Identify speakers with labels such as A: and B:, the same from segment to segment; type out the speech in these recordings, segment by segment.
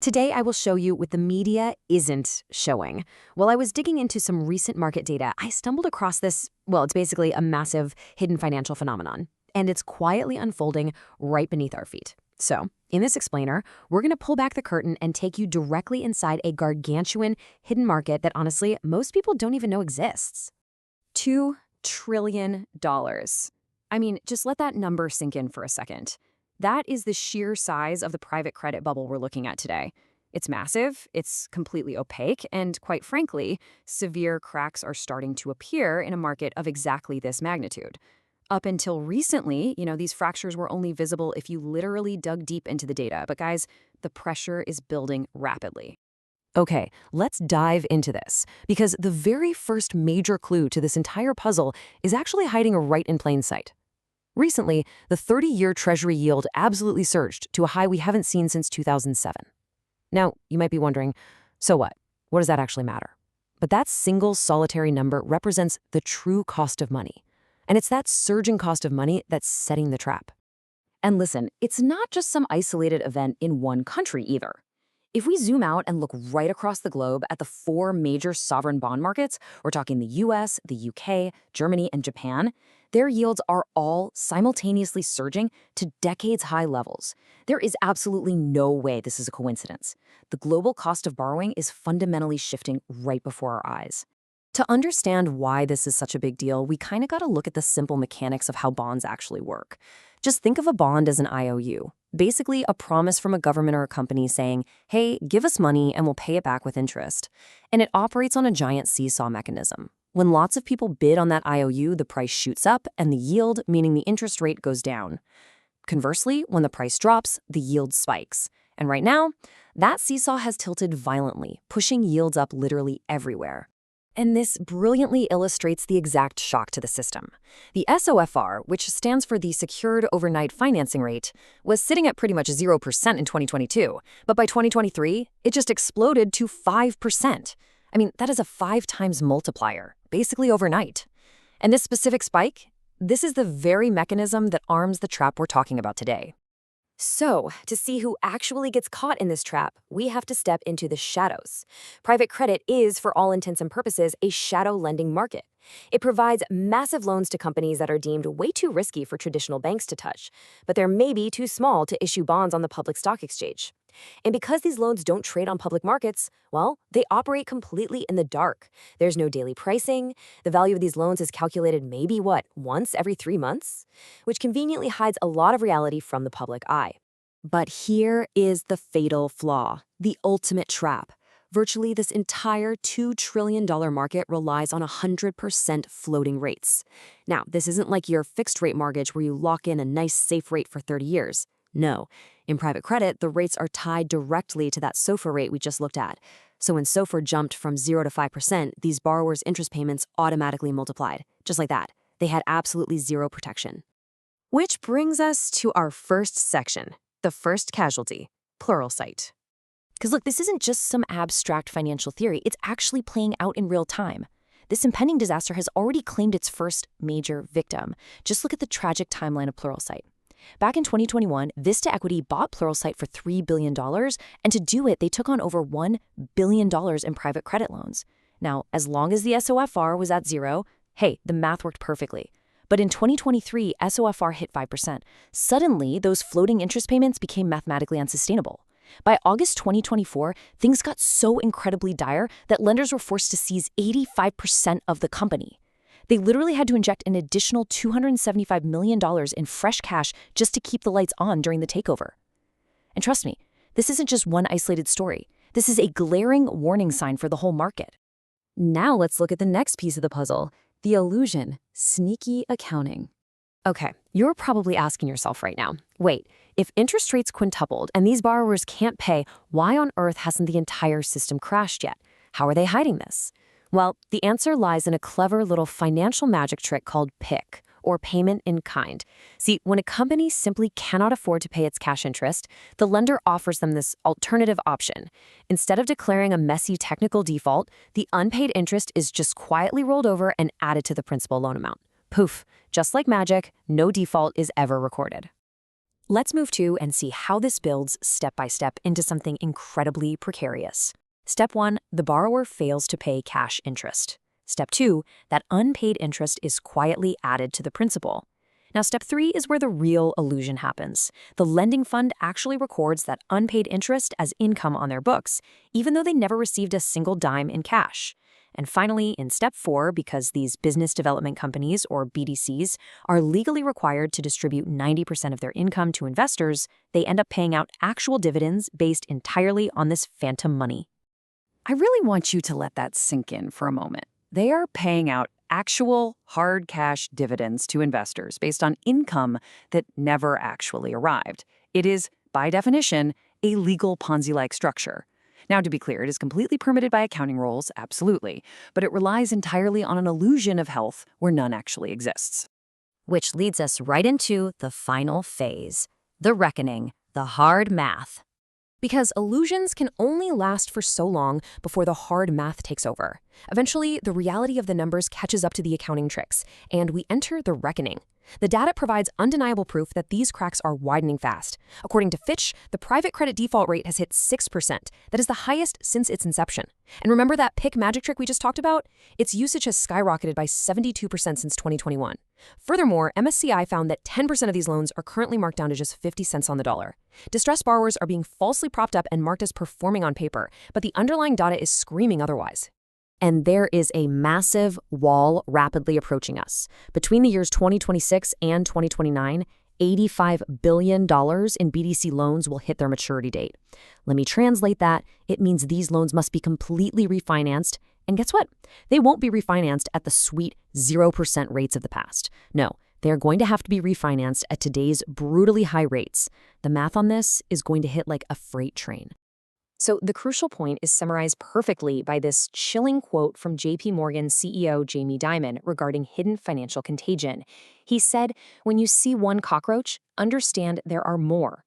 A: Today, I will show you what the media isn't showing. While I was digging into some recent market data, I stumbled across this, well, it's basically a massive hidden financial phenomenon, and it's quietly unfolding right beneath our feet. So, in this explainer, we're going to pull back the curtain and take you directly inside a gargantuan hidden market that honestly, most people don't even know exists. $2 trillion. I mean, just let that number sink in for a second. That is the sheer size of the private credit bubble we're looking at today. It's massive, it's completely opaque, and quite frankly, severe cracks are starting to appear in a market of exactly this magnitude. Up until recently, these fractures were only visible if you literally dug deep into the data. But guys, the pressure is building rapidly. Okay, let's dive into this, because the very first major clue to this entire puzzle is actually hiding right in plain sight. Recently, the 30-year Treasury yield absolutely surged to a high we haven't seen since 2007. Now, you might be wondering, so what? What does that actually matter? But that single solitary number represents the true cost of money. And it's that surging cost of money that's setting the trap. And listen, it's not just some isolated event in one country either. If we zoom out and look right across the globe at the four major sovereign bond markets, we're talking the US, the UK, Germany, and Japan, their yields are all simultaneously surging to decades-high levels. There is absolutely no way this is a coincidence. The global cost of borrowing is fundamentally shifting right before our eyes. To understand why this is such a big deal, we kind of got to look at the simple mechanics of how bonds actually work. Just think of a bond as an IOU, basically a promise from a government or a company saying, hey, give us money and we'll pay it back with interest. And it operates on a giant seesaw mechanism. When lots of people bid on that IOU, the price shoots up and the yield, meaning the interest rate, goes down. Conversely, when the price drops, the yield spikes. And right now, that seesaw has tilted violently, pushing yields up literally everywhere. And this brilliantly illustrates the exact shock to the system. The SOFR, which stands for the Secured Overnight Financing Rate, was sitting at pretty much 0% in 2022. But by 2023, it just exploded to 5%. I mean, that is a 5 times multiplier, basically overnight. And this specific spike, this is the very mechanism that arms the trap we're talking about today. So, to see who actually gets caught in this trap, we have to step into the shadows. Private credit is, for all intents and purposes, a shadow lending market. It provides massive loans to companies that are deemed way too risky for traditional banks to touch, but they're maybe too small to issue bonds on the public stock exchange. And because these loans don't trade on public markets, well, they operate completely in the dark. There's no daily pricing. The value of these loans is calculated maybe, once every 3 months? Which conveniently hides a lot of reality from the public eye. But here is the fatal flaw, the ultimate trap. Virtually this entire $2 trillion market relies on 100% floating rates. Now, this isn't like your fixed-rate mortgage where you lock in a nice safe rate for 30 years. No. In private credit, the rates are tied directly to that SOFR rate we just looked at. So when SOFR jumped from 0 to 5%, these borrowers' interest payments automatically multiplied. Just like that. They had absolutely zero protection. Which brings us to our first section, the first casualty, Pluralsight. Because look, this isn't just some abstract financial theory. It's actually playing out in real time. This impending disaster has already claimed its first major victim. Just look at the tragic timeline of Pluralsight. Back in 2021, Vista Equity bought Pluralsight for $3 billion, and to do it, they took on over $1 billion in private credit loans. Now, as long as the SOFR was at 0, hey, the math worked perfectly. But in 2023, SOFR hit 5%. Suddenly, those floating interest payments became mathematically unsustainable. By August 2024, things got so incredibly dire that lenders were forced to seize 85% of the company. They literally had to inject an additional $275 million in fresh cash just to keep the lights on during the takeover. And trust me, this isn't just one isolated story. This is a glaring warning sign for the whole market. Now let's look at the next piece of the puzzle, the illusion, sneaky accounting. Okay, you're probably asking yourself right now, wait, if interest rates quintupled and these borrowers can't pay, why on earth hasn't the entire system crashed yet? How are they hiding this? Well, the answer lies in a clever little financial magic trick called PIK, or payment in kind. See, when a company simply cannot afford to pay its cash interest, the lender offers them this alternative option. Instead of declaring a messy technical default, the unpaid interest is just quietly rolled over and added to the principal loan amount. Poof, just like magic, no default is ever recorded. Let's move to and see how this builds step by step into something incredibly precarious. Step 1, the borrower fails to pay cash interest. Step 2, that unpaid interest is quietly added to the principal. Now, step 3 is where the real illusion happens. The lending fund actually records that unpaid interest as income on their books, even though they never received a single dime in cash. And finally, in step 4, because these business development companies, or BDCs, are legally required to distribute 90% of their income to investors, they end up paying out actual dividends based entirely on this phantom money.
B: I really want you to let that sink in for a moment. They are paying out actual hard cash dividends to investors based on income that never actually arrived. It is, by definition, a legal Ponzi-like structure. Now, to be clear, it is completely permitted by accounting rules, absolutely, but it relies entirely on an illusion of health where none actually exists.
A: Which leads us right into the final phase, the reckoning, the hard math. Because illusions can only last for so long before the hard math takes over. Eventually, the reality of the numbers catches up to the accounting tricks, and we enter the reckoning. The data provides undeniable proof that these cracks are widening fast. According to Fitch, the private credit default rate has hit 6%. That is the highest since its inception. And remember that PIK magic trick we just talked about? Its usage has skyrocketed by 72% since 2021. Furthermore, MSCI found that 10% of these loans are currently marked down to just 50 cents on the dollar. Distressed borrowers are being falsely propped up and marked as performing on paper, but the underlying data is screaming otherwise. And there is a massive wall rapidly approaching us. Between the years 2026 and 2029, $85 billion in BDC loans will hit their maturity date. Let me translate that. It means these loans must be completely refinanced. And guess what? They won't be refinanced at the sweet 0% rates of the past. No, they're going to have to be refinanced at today's brutally high rates. The math on this is going to hit like a freight train. So the crucial point is summarized perfectly by this chilling quote from JP Morgan CEO Jamie Dimon regarding hidden financial contagion. He said, "When you see one cockroach, understand there are more."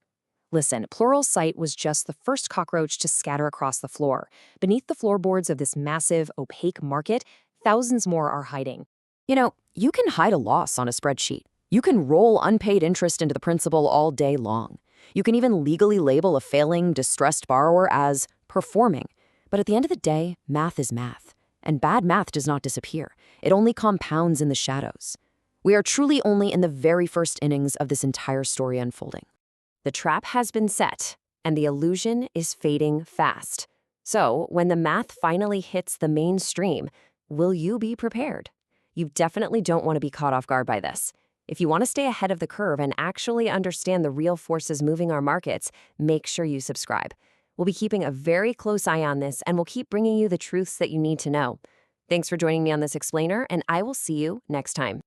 A: Listen, Pluralsight was just the first cockroach to scatter across the floor. Beneath the floorboards of this massive, opaque market, thousands more are hiding. You know, you can hide a loss on a spreadsheet. You can roll unpaid interest into the principal all day long. You can even legally label a failing, distressed borrower as performing. But at the end of the day, math is math. And bad math does not disappear. It only compounds in the shadows. We are truly only in the very first innings of this entire story unfolding. The trap has been set, and the illusion is fading fast. So, when the math finally hits the mainstream, will you be prepared? You definitely don't want to be caught off guard by this. If you want to stay ahead of the curve and actually understand the real forces moving our markets, make sure you subscribe. We'll be keeping a very close eye on this, and we'll keep bringing you the truths that you need to know. Thanks for joining me on this explainer, and I will see you next time.